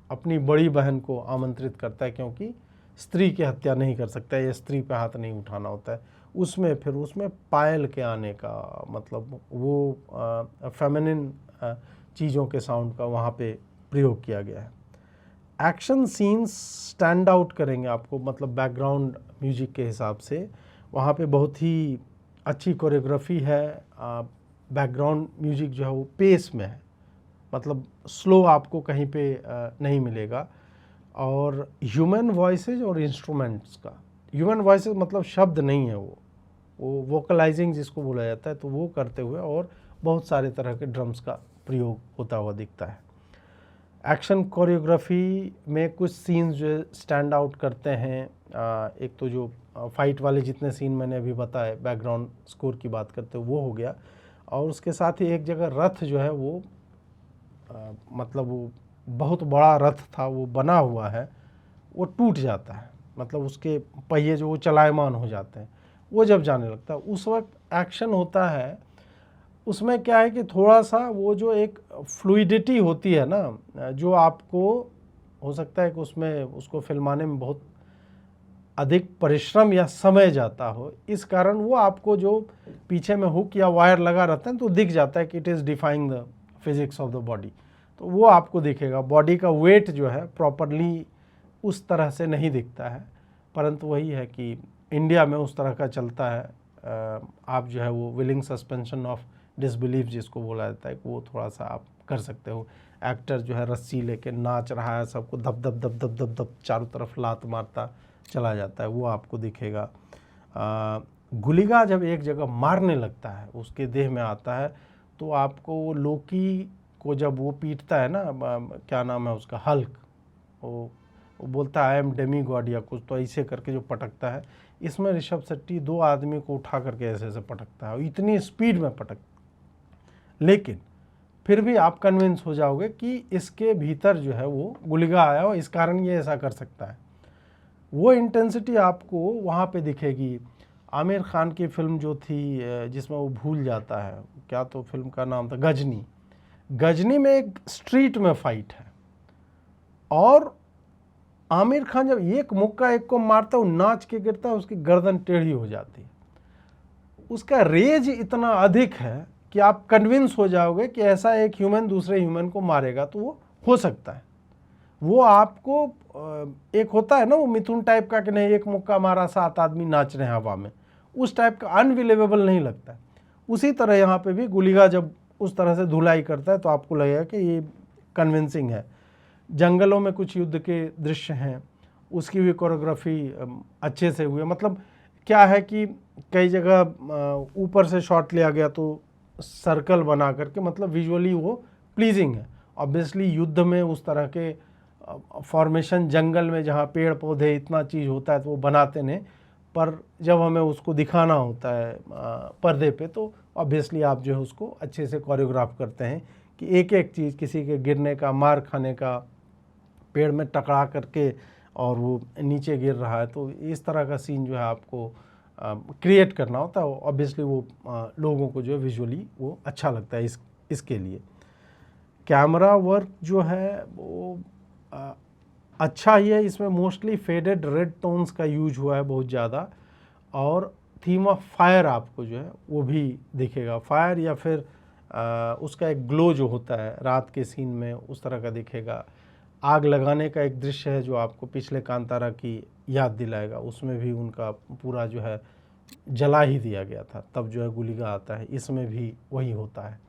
अपनी बड़ी बहन को आमंत्रित करता है, क्योंकि स्त्री की हत्या नहीं कर सकता है या स्त्री पे हाथ नहीं उठाना होता है। उसमें फिर उसमें पायल के आने का मतलब वो फेमिनिन चीज़ों के साउंड का वहाँ पे प्रयोग किया गया है। एक्शन सीन्स स्टैंड आउट करेंगे आपको, मतलब बैकग्राउंड म्यूजिक के हिसाब से वहाँ पे बहुत ही अच्छी कोरियोग्राफी है। बैकग्राउंड म्यूजिक जो है वो पेस में है, मतलब स्लो आपको कहीं पे नहीं मिलेगा। और ह्यूमन वॉइसेज और इंस्ट्रूमेंट्स का, ह्यूमन वॉइसेज मतलब शब्द नहीं है, वो वोकलाइजिंग जिसको बोला जाता है, तो वो करते हुए और बहुत सारे तरह के ड्रम्स का प्रयोग होता हुआ दिखता है। एक्शन कोरियोग्राफी में कुछ सीन्स जो स्टैंड आउट करते हैं। एक तो जो फाइट वाले जितने सीन मैंने अभी बताए, बैकग्राउंड स्कोर की बात करते हुए वो हो गया, और उसके साथ ही एक जगह रथ जो है वो मतलब वो बहुत बड़ा रथ था, वो बना हुआ है, वो टूट जाता है, मतलब उसके पहिए जो वो चलायमान हो जाते हैं, वो जब जाने लगता है उस वक्त एक्शन होता है। उसमें क्या है कि थोड़ा सा वो जो एक फ्लूइडिटी होती है ना, जो आपको हो सकता है कि उसमें उसको फिल्माने में बहुत अधिक परिश्रम या समय जाता हो, इस कारण वो आपको जो पीछे में हुक या वायर लगा रहता है तो दिख जाता है कि it is defying the physics of the body, तो वो आपको दिखेगा। बॉडी का वेट जो है प्रॉपरली उस तरह से नहीं दिखता है, परंतु वही है कि इंडिया में उस तरह का चलता है। आप जो है वो विलिंग सस्पेंशन ऑफ डिसबिलीफ जिसको बोला जाता है, वो थोड़ा सा आप कर सकते हो। एक्टर जो है रस्सी लेके नाच रहा है, सबको धप धप धप धप धप धप चारों तरफ लात मारता चला जाता है, वो आपको दिखेगा। गुलिगा जब एक जगह मारने लगता है, उसके देह में आता है, तो आपको लोकी को जब वो पीटता है ना, क्या नाम है उसका, हल्क, वो बोलता है आई एम डेमी गॉड या कुछ, तो ऐसे करके जो पटकता है, इसमें ऋषभ शेट्टी 2 आदमी को उठा करके ऐसे ऐसे पटकता है, इतनी स्पीड में पटक, लेकिन फिर भी आप कन्विंस हो जाओगे कि इसके भीतर जो है वो गुलिगा आया हो, इस कारण ये ऐसा कर सकता है। वो इंटेंसिटी आपको वहाँ पे दिखेगी। आमिर खान की फिल्म जो थी जिसमें वो भूल जाता है, क्या तो फिल्म का नाम था, गजनी। गजनी में एक स्ट्रीट में फाइट है और आमिर खान जब एक मुक्का एक को मारता है, वो नाच के गिरता है, उसकी गर्दन टेढ़ी हो जाती है। उसका रेज इतना अधिक है कि आप कन्विंस हो जाओगे कि ऐसा एक ह्यूमन दूसरे ह्यूमन को मारेगा तो वो हो सकता है। वो आपको एक होता है ना वो मिथुन टाइप का कि नहीं एक मुक्का मारा 7 आदमी नाच रहे हैं हवा में, उस टाइप का अनबिलीवेबल नहीं लगता है। उसी तरह यहाँ पे भी गुलिगा जब उस तरह से धुलाई करता है तो आपको लगेगा कि ये कन्विंसिंग है। जंगलों में कुछ युद्ध के दृश्य हैं, उसकी भी कोरियोग्राफी अच्छे से हुई है। मतलब क्या है कि कई जगह ऊपर से शॉट लिया गया तो सर्कल बना करके, मतलब विजुअली वो प्लीजिंग है। ऑब्वियसली युद्ध में उस तरह के फॉर्मेशन जंगल में जहाँ पेड़ पौधे इतना चीज़ होता है तो वो बनाते नहीं, पर जब हमें उसको दिखाना होता है पर्दे पे तो ऑब्वियसली आप जो है उसको अच्छे से कोरियोग्राफ करते हैं कि एक एक चीज़, किसी के गिरने का, मार खाने का, पेड़ में टकरा करके और वो नीचे गिर रहा है, तो इस तरह का सीन जो है आपको क्रिएट करना होता है। ऑब्वियसली वो लोगों को जो है विजुअली वो अच्छा लगता है। इसके लिए कैमरा वर्क जो है वो अच्छा ही है। इसमें मोस्टली फेडेड रेड टोन्स का यूज हुआ है बहुत ज़्यादा, और थीम ऑफ फायर आपको जो है वो भी दिखेगा। फायर या फिर उसका एक ग्लो जो होता है रात के सीन में उस तरह का दिखेगा। आग लगाने का एक दृश्य है जो आपको पिछले कांतारा की याद दिलाएगा, उसमें भी उनका पूरा जो है जला ही दिया गया था, तब जो है गुलिगा आता है। इसमें भी वही होता है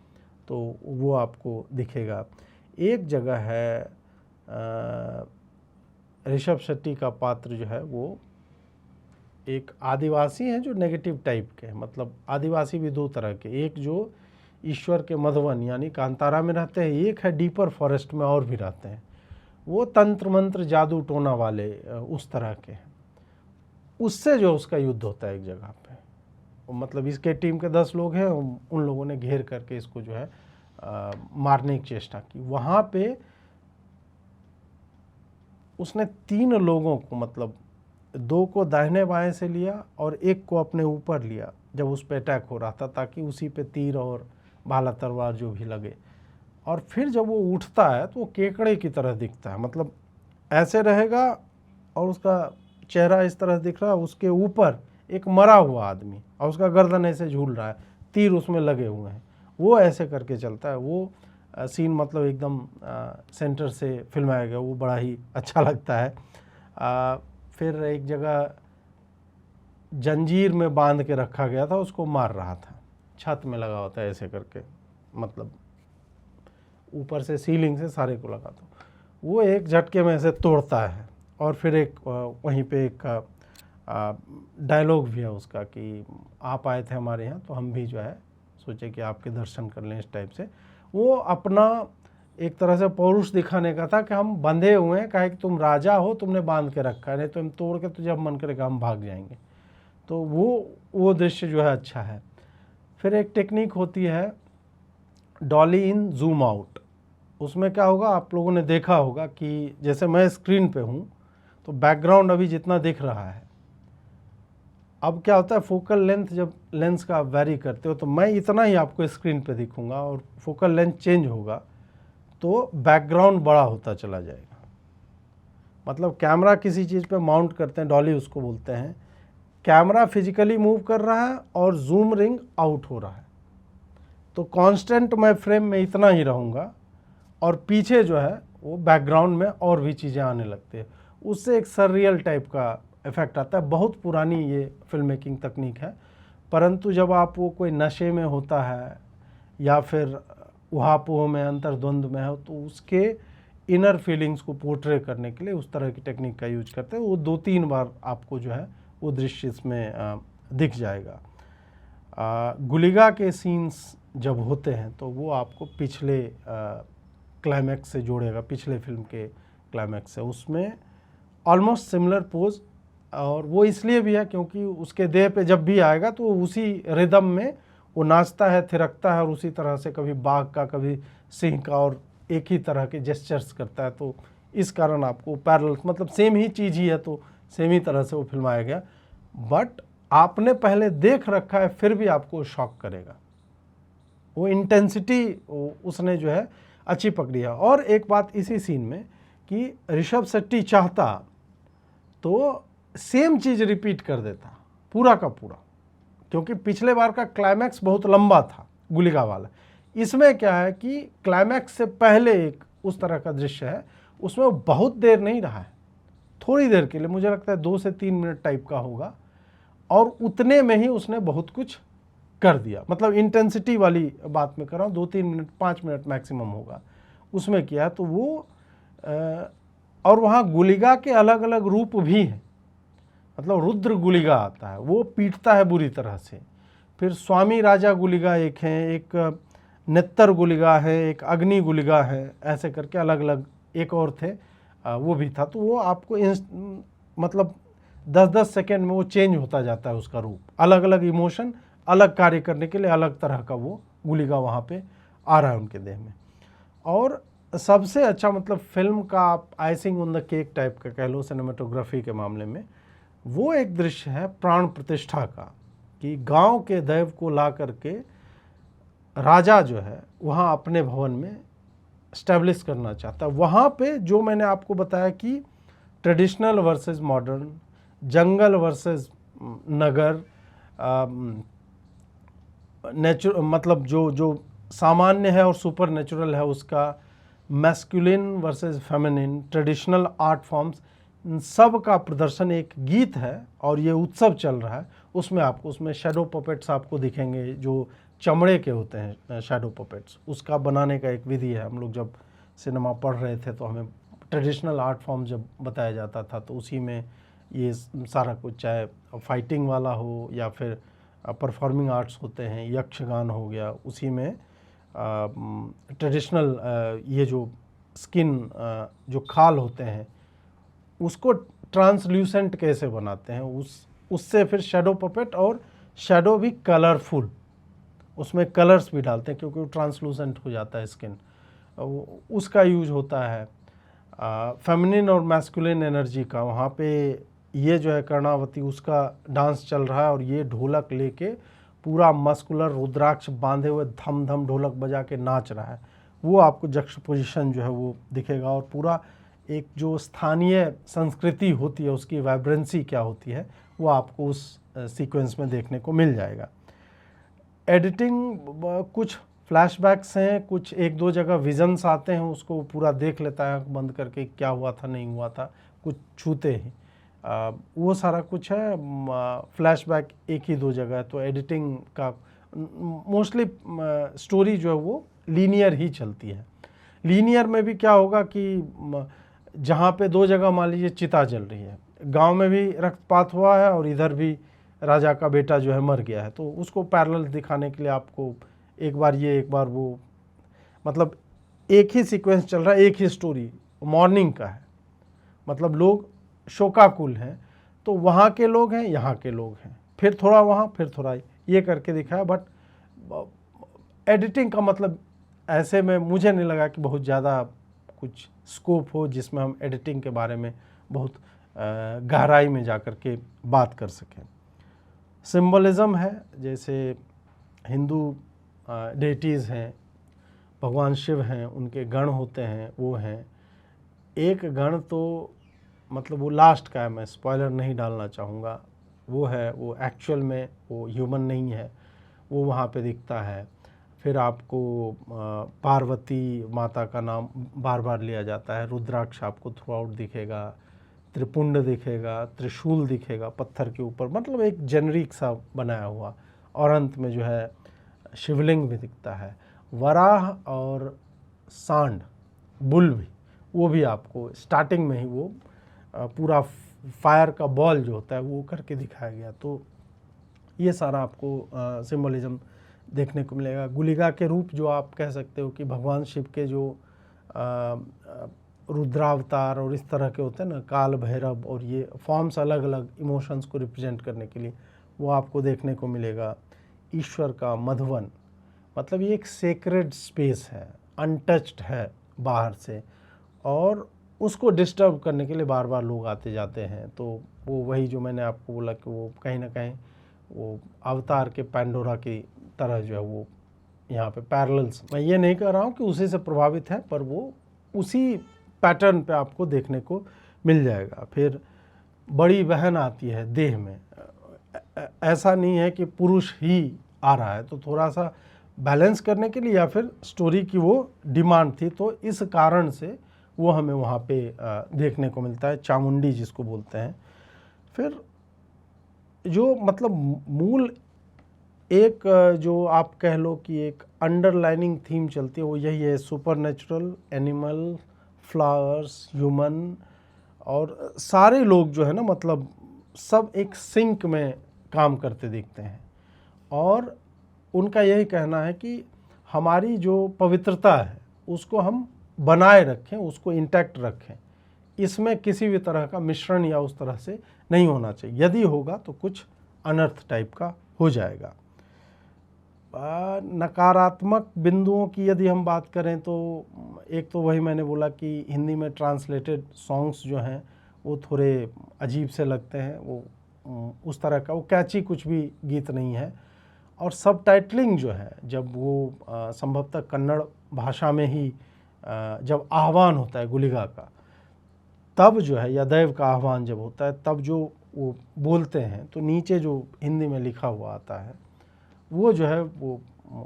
तो वो आपको दिखेगा। एक जगह है ऋषभ शेट्टी का पात्र जो है वो एक आदिवासी हैं जो नेगेटिव टाइप के हैं। मतलब आदिवासी भी दो तरह के, एक जो ईश्वर के मधुवन यानी कांतारा में रहते हैं, एक है डीपर फॉरेस्ट में और भी रहते हैं, वो तंत्र मंत्र जादू टोना वाले उस तरह के हैं। उससे जो उसका युद्ध होता है एक जगह पे, मतलब इसके टीम के 10 लोग हैं, उन लोगों ने घेर करके इसको जो है मारने की चेष्टा की। वहाँ पे उसने 3 लोगों को, मतलब 2 को दाहिने बाएं से लिया और एक को अपने ऊपर लिया जब उस पे अटैक हो रहा था, ताकि उसी पे तीर और भाला तलवार जो भी लगे। और फिर जब वो उठता है तो वो केकड़े की तरह दिखता है, मतलब ऐसे रहेगा और उसका चेहरा इस तरह दिख रहा है, उसके ऊपर एक मरा हुआ आदमी और उसका गर्दन ऐसे झूल रहा है, तीर उसमें लगे हुए हैं, वो ऐसे करके चलता है। वो सीन मतलब एकदम सेंटर से फिल्माया गया, वो बड़ा ही अच्छा लगता है। फिर एक जगह जंजीर में बांध के रखा गया था, उसको मार रहा था, छत में लगा होता है ऐसे करके, मतलब ऊपर से सीलिंग से सारे को लगा, तो वो एक झटके में ऐसे तोड़ता है। और फिर एक वहीं पे एक डायलॉग भी है उसका कि आप आए थे हमारे यहाँ तो हम भी जो है सोचे कि आपके दर्शन कर लें, इस टाइप से। वो अपना एक तरह से पौरुष दिखाने का था कि हम बंधे हुए हैं, कहे कि तुम राजा हो, तुमने बांध के रखा है, नहीं तो हम तोड़ के तो जब मन करेगा हम भाग जाएंगे। तो वो दृश्य जो है अच्छा है। फिर एक टेक्निक होती है डॉली इन जूम आउट। उसमें क्या होगा, आप लोगों ने देखा होगा कि जैसे मैं स्क्रीन पे हूँ तो बैकग्राउंड अभी जितना दिख रहा है, अब क्या होता है फोकल लेंथ जब लेंस का आप वैरी करते हो तो मैं इतना ही आपको स्क्रीन पे दिखूंगा, और फोकल लेंथ चेंज होगा तो बैकग्राउंड बड़ा होता चला जाएगा। मतलब कैमरा किसी चीज़ पे माउंट करते हैं, डॉली उसको बोलते हैं, कैमरा फिजिकली मूव कर रहा है और जूम रिंग आउट हो रहा है, तो कांस्टेंट मैं फ्रेम में इतना ही रहूँगा और पीछे जो है वो बैकग्राउंड में और भी चीज़ें आने लगती है, उससे एक सररियल टाइप का इफेक्ट आता है। बहुत पुरानी ये फिल्म मेकिंग तकनीक है, परंतु जब आप वो कोई नशे में होता है या फिर उहापोह में, अंतर्द्वंद में हो, तो उसके इनर फीलिंग्स को पोर्ट्रे करने के लिए उस तरह की टेक्निक का यूज करते हैं। वो 2-3 बार आपको जो है वो दृश्य इसमें दिख जाएगा। गुलिगा के सीन्स जब होते हैं तो वो आपको पिछले क्लाइमैक्स से जोड़ेगा, पिछले फिल्म के क्लाइमैक्स से। उसमें ऑलमोस्ट सिमिलर पोज, और वो इसलिए भी है क्योंकि उसके देह पे जब भी आएगा तो उसी रिदम में वो नाचता है, थिरकता है, और उसी तरह से कभी बाघ का कभी सिंह का, और एक ही तरह के जेस्चर्स करता है। तो इस कारण आपको पैरेलल, मतलब सेम ही चीज़ ही है तो सेम ही तरह से वो फिल्माया गया। बट आपने पहले देख रखा है फिर भी आपको शॉक करेगा। वो इंटेंसिटी उसने जो है अच्छी पकड़ी है। और एक बात इसी सीन में कि ऋषभ शेट्टी चाहता तो सेम चीज़ रिपीट कर देता पूरा का पूरा, क्योंकि पिछले बार का क्लाइमैक्स बहुत लंबा था गुलिका वाला। इसमें क्या है कि क्लाइमैक्स से पहले एक उस तरह का दृश्य है, उसमें वो बहुत देर नहीं रहा है, थोड़ी देर के लिए, मुझे लगता है 2 से 3 मिनट टाइप का होगा, और उतने में ही उसने बहुत कुछ कर दिया। मतलब इंटेंसिटी वाली बात में कर रहा हूँ, 2-3 मिनट 5 मिनट मैक्सिमम होगा उसमें किया। तो वो और वहाँ गुलिका के अलग अलग रूप भी हैं। मतलब रुद्र गुलिका आता है, वो पीटता है बुरी तरह से। फिर स्वामी राजा गुलिका एक हैं, एक नेत्तर गुलिका है, एक अग्नि गुलिका है, ऐसे करके अलग अलग एक और थे, वो भी था। तो वो आपको मतलब 10-10 सेकेंड में वो चेंज होता जाता है उसका रूप, अलग अलग इमोशन अलग कार्य करने के लिए अलग तरह का वो गुलिका वहाँ पे आ रहा है उनके देह में। और सबसे अच्छा मतलब फिल्म का आप icing on the cake type का कह लो सिनेमेटोग्राफी के मामले में, वो एक दृश्य है प्राण प्रतिष्ठा का, कि गांव के दैव को ला करके राजा जो है वहाँ अपने भवन में स्टैब्लिश करना चाहता है। वहाँ पे जो मैंने आपको बताया कि ट्रेडिशनल वर्सेस मॉडर्न, जंगल वर्सेस नगर, मतलब जो सामान्य है और सुपर नेचुरल है उसका, masculine versus feminine, traditional art forms, इन सब का प्रदर्शन एक गीत है। और ये उत्सव चल रहा है, उसमें आपको उसमें शैडो पपेट्स आपको दिखेंगे जो चमड़े के होते हैं, शैडो पपेट्स, उसका बनाने का एक विधि है। हम लोग जब सिनेमा पढ़ रहे थे तो हमें ट्रेडिशनल आर्ट फॉर्म जब बताया जाता था तो उसी में ये सारा कुछ, चाहे फाइटिंग वाला हो या फिर परफॉर्मिंग आर्ट्स होते हैं, यक्षगान हो गया, उसी में ट्रेडिशनल ये जो स्किन जो खाल होते हैं उसको ट्रांसल्यूसेंट कैसे बनाते हैं, उससे फिर शैडो पपेट, और शैडो भी कलरफुल, उसमें कलर्स भी डालते हैं क्योंकि वो ट्रांसलूसेंट हो जाता है स्किन, उसका यूज होता है। फेमिनिन और मैस्कुलिन एनर्जी का वहाँ पे ये जो है कर्णावती, उसका डांस चल रहा है और ये ढोलक लेके पूरा मस्कुलर रुद्राक्ष बांधे हुए धम धम ढोलक बजा के नाच रहा है। वो आपको जक्सपोजिशन जो है वो दिखेगा, और पूरा एक जो स्थानीय संस्कृति होती है उसकी वाइब्रेंसी क्या होती है वो आपको उस सीक्वेंस में देखने को मिल जाएगा। एडिटिंग, कुछ फ्लैशबैक्स हैं, कुछ 1-2 जगह विजन्स आते हैं, उसको पूरा देख लेता है आँख बंद करके क्या हुआ था नहीं हुआ था, कुछ छूते ही वो सारा कुछ है। फ्लैशबैक 1 ही 2 जगह है। तो एडिटिंग का मोस्टली स्टोरी जो है वो लीनियर ही चलती है। लीनियर में भी क्या होगा कि जहाँ पे 2 जगह मान लीजिए चिता जल रही है, गांव में भी रक्तपात हुआ है और इधर भी राजा का बेटा जो है मर गया है, तो उसको पैरेलल दिखाने के लिए आपको एक बार ये एक बार वो, मतलब एक ही सीक्वेंस चल रहा है, एक ही स्टोरी मॉर्निंग का है, मतलब लोग शोकाकुल हैं, तो वहाँ के लोग हैं, यहाँ के लोग हैं, फिर थोड़ा वहाँ, फिर थोड़ा ये करके दिखाया। बट एडिटिंग का मतलब ऐसे में मुझे नहीं लगा कि बहुत ज़्यादा कुछ स्कोप हो जिसमें हम एडिटिंग के बारे में बहुत गहराई में जा कर के बात कर सकें। सिंबलिज़म है, जैसे हिंदू डेटीज़ हैं, भगवान शिव हैं, उनके गण होते हैं, वो हैं। एक गण तो मतलब वो लास्ट का है, मैं स्पॉइलर नहीं डालना चाहूँगा, वो है, वो एक्चुअल में वो ह्यूमन नहीं है, वो वहाँ पे दिखता है। फिर आपको पार्वती माता का नाम बार बार लिया जाता है, रुद्राक्ष आपको थ्रू आउट दिखेगा, त्रिपुंड दिखेगा, त्रिशूल दिखेगा पत्थर के ऊपर, मतलब एक जेनरिक सा बनाया हुआ। और अंत में जो है शिवलिंग भी दिखता है। वराह और सांड, बुल भी, वो भी आपको स्टार्टिंग में ही वो पूरा फायर का बॉल जो होता है वो करके दिखाया गया। तो ये सारा आपको सिंबलिज्म देखने को मिलेगा। गुलिका के रूप जो आप कह सकते हो कि भगवान शिव के जो रुद्रावतार और इस तरह के होते हैं ना, काल भैरव, और ये फॉर्म्स अलग अलग इमोशंस को रिप्रेजेंट करने के लिए, वो आपको देखने को मिलेगा। ईश्वर का मधुवन, मतलब ये एक सेक्रेड स्पेस है, अनटच्ड है बाहर से, और उसको डिस्टर्ब करने के लिए बार बार लोग आते जाते हैं। तो वो वही जो मैंने आपको बोला कि वो कहीं ना कहीं वो अवतार के पैंडोरा की तरह जो है वो यहाँ पे पैरेलल्स, मैं ये नहीं कह रहा हूँ कि उसी से प्रभावित है, पर वो उसी पैटर्न पे आपको देखने को मिल जाएगा। फिर बड़ी बहन आती है देह में, ऐसा नहीं है कि पुरुष ही आ रहा है, तो थोड़ा सा बैलेंस करने के लिए या फिर स्टोरी की वो डिमांड थी, तो इस कारण से वो हमें वहाँ पे देखने को मिलता है, चामुंडी जिसको बोलते हैं। फिर जो मतलब मूल एक जो आप कह लो कि एक अंडरलाइनिंग थीम चलती है वो यही है, सुपरनेचुरल, एनिमल, फ्लावर्स, ह्यूमन, और सारे लोग जो है ना मतलब सब एक सिंक में काम करते दिखते हैं। और उनका यही कहना है कि हमारी जो पवित्रता है उसको हम बनाए रखें, उसको इंटैक्ट रखें, इसमें किसी भी तरह का मिश्रण या उस तरह से नहीं होना चाहिए, यदि होगा तो कुछ अनर्थ टाइप का हो जाएगा। नकारात्मक बिंदुओं की यदि हम बात करें तो एक तो वही मैंने बोला कि हिंदी में ट्रांसलेटेड सॉन्ग्स जो हैं वो थोड़े अजीब से लगते हैं, वो उस तरह का वो कैची कुछ भी गीत नहीं है। और सब टाइटलिंग जो है, जब वो संभवतः कन्नड़ भाषा में ही जब आह्वान होता है गुलिगा का, तब जो है, या दैव का आह्वान जब होता है तब जो वो बोलते हैं, तो नीचे जो हिंदी में लिखा हुआ आता है वो जो है वो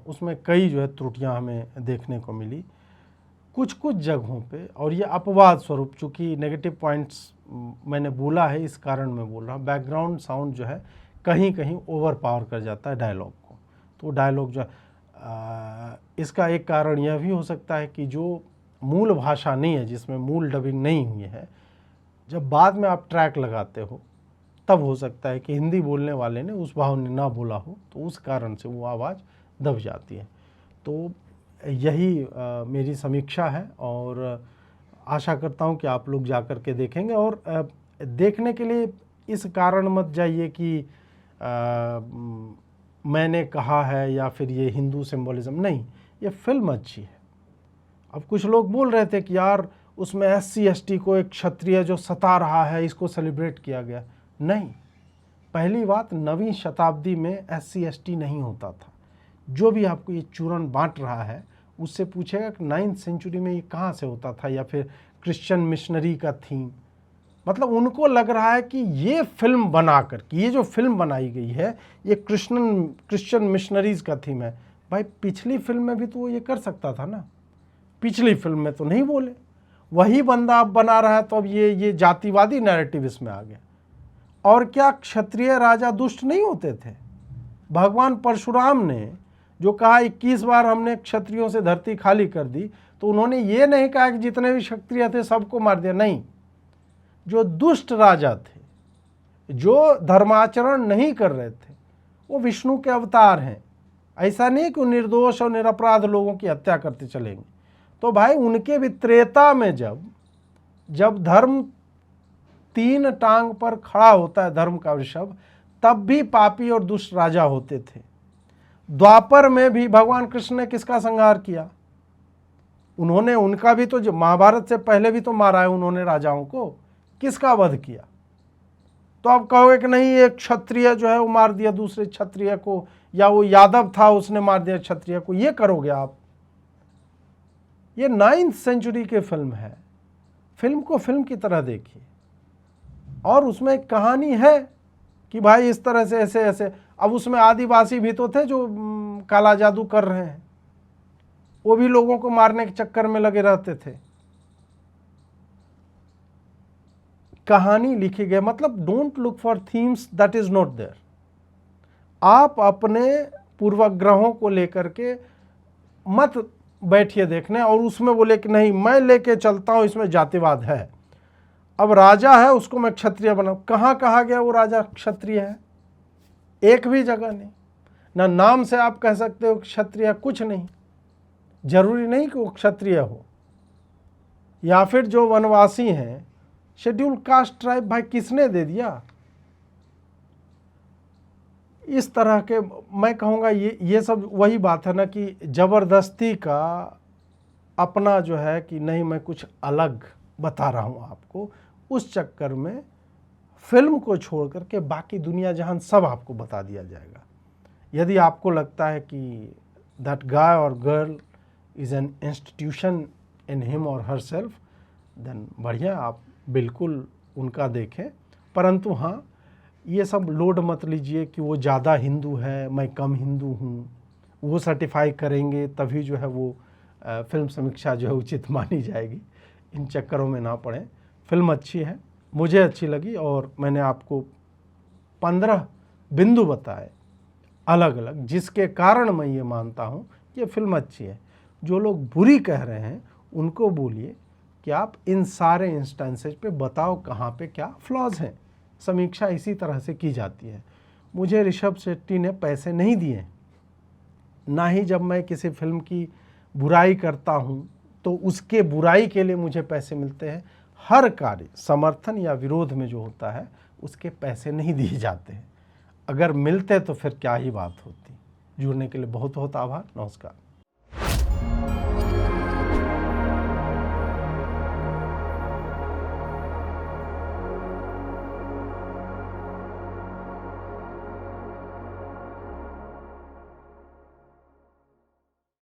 उसमें कई जो है त्रुटियां हमें देखने को मिली कुछ कुछ जगहों पे। और ये अपवाद स्वरूप, चूँकि नेगेटिव पॉइंट्स मैंने बोला है इस कारण मैं बोल रहा हूँ, बैकग्राउंड साउंड जो है कहीं कहीं ओवर पावर कर जाता है डायलॉग को। तो डायलॉग जो इसका एक कारण यह भी हो सकता है कि जो मूल भाषा नहीं है, जिसमें मूल डबिंग नहीं हुई है, जब बाद में आप ट्रैक लगाते हो तब हो सकता है कि हिंदी बोलने वाले ने उस भाव ने ना बोला हो, तो उस कारण से वो आवाज़ दब जाती है। तो यही मेरी समीक्षा है और आशा करता हूँ कि आप लोग जा कर के देखेंगे। और देखने के लिए इस कारण मत जाइए कि मैंने कहा है या फिर ये हिंदू सिंबलिज्म, नहीं, ये फिल्म अच्छी है। अब कुछ लोग बोल रहे थे कि यार उसमें SC ST को एक क्षत्रिय जो सता रहा है इसको सेलिब्रेट किया गया। नहीं, पहली बात, 9वीं शताब्दी में SC ST नहीं होता था। जो भी आपको ये चूरन बांट रहा है उससे पूछेगा कि 9th सेंचुरी में ये कहाँ से होता था, या फिर क्रिश्चियन मिशनरी का थीम। मतलब उनको लग रहा है कि ये फिल्म बना कर, ये जो फिल्म बनाई गई है ये क्रिश्चियन मिशनरीज का थीम है। भाई पिछली फिल्म में भी तो वो ये कर सकता था ना, पिछली फिल्म में तो नहीं बोले। वही बंदा अब बना रहा है, तो अब ये जातिवादी नैरेटिव इसमें आ गया। और क्या क्षत्रिय राजा दुष्ट नहीं होते थे? भगवान परशुराम ने जो कहा 21 बार हमने क्षत्रियों से धरती खाली कर दी, तो उन्होंने ये नहीं कहा कि जितने भी क्षत्रिय थे सबको मार दिया। नहीं, जो दुष्ट राजा थे, जो धर्माचरण नहीं कर रहे थे, वो विष्णु के अवतार हैं। ऐसा नहीं कि निर्दोष और निरपराध लोगों की हत्या करते चलेंगे। तो भाई उनके भी त्रेता में जब धर्म 3 टांग पर खड़ा होता है, धर्म का वृषभ, तब भी पापी और दुष्ट राजा होते थे। द्वापर में भी भगवान कृष्ण ने किसका संहार किया? उन्होंने, उनका भी तो, जो महाभारत से पहले भी तो मारा है उन्होंने राजाओं को। किसका वध किया? तो आप कहोगे कि नहीं, एक क्षत्रिय जो है वो मार दिया दूसरे क्षत्रिय को, या वो यादव था उसने मार दिया क्षत्रिय को, ये करोगे आप? ये 9th सेंचुरी की फिल्म है। फिल्म को फिल्म की तरह देखिए, और उसमें एक कहानी है कि भाई इस तरह से ऐसे ऐसे। अब उसमें आदिवासी भी तो थे जो काला जादू कर रहे हैं, वो भी लोगों को मारने के चक्कर में लगे रहते थे। कहानी लिखी गई, मतलब don't look for themes that is not there. आप अपने पूर्वग्रहों को लेकर के मत बैठिए देखने और उसमें बोले कि नहीं मैं लेके चलता हूं, इसमें जातिवाद है। अब राजा है उसको मैं क्षत्रिय बनाऊं, कहाँ कहा गया वो राजा क्षत्रिय है? एक भी जगह नहीं। ना नाम से आप कह सकते हो क्षत्रिय, कुछ नहीं, जरूरी नहीं कि वो क्षत्रिय हो। या फिर जो वनवासी हैं, शेड्यूल कास्ट ट्राइब, भाई किसने दे दिया? इस तरह के मैं कहूँगा ये सब वही बात है ना कि जबरदस्ती का अपना जो है कि नहीं मैं कुछ अलग बता रहा हूँ आपको, उस चक्कर में फिल्म को छोड़ करके बाकी दुनिया जहान सब आपको बता दिया जाएगा। यदि आपको लगता है कि दैट गाय और girl is an institution in him और हर सेल्फ, देन बढ़िया, आप बिल्कुल उनका देखें। परंतु हाँ, ये सब लोड मत लीजिए कि वो ज़्यादा हिंदू है, मैं कम हिंदू हूँ, वो सर्टिफाई करेंगे तभी जो है वो फिल्म समीक्षा जो है उचित मानी जाएगी। इन चक्करों में ना पड़ें। फिल्म अच्छी है, मुझे अच्छी लगी, और मैंने आपको 15 बिंदु बताए अलग अलग, जिसके कारण मैं ये मानता हूँ कि ये फिल्म अच्छी है। जो लोग बुरी कह रहे हैं उनको बोलिए कि आप इन सारे इंस्टेंसेज पे बताओ कहाँ पे क्या फ्लॉज हैं। समीक्षा इसी तरह से की जाती है। मुझे ऋषभ शेट्टी ने पैसे नहीं दिए, ना ही जब मैं किसी फिल्म की बुराई करता हूँ तो उसके बुराई के लिए मुझे पैसे मिलते हैं। हर कार्य समर्थन या विरोध में जो होता है उसके पैसे नहीं दिए जाते हैं। अगर मिलते तो फिर क्या ही बात होती। जुड़ने के लिए बहुत बहुत आभार। नमस्कार।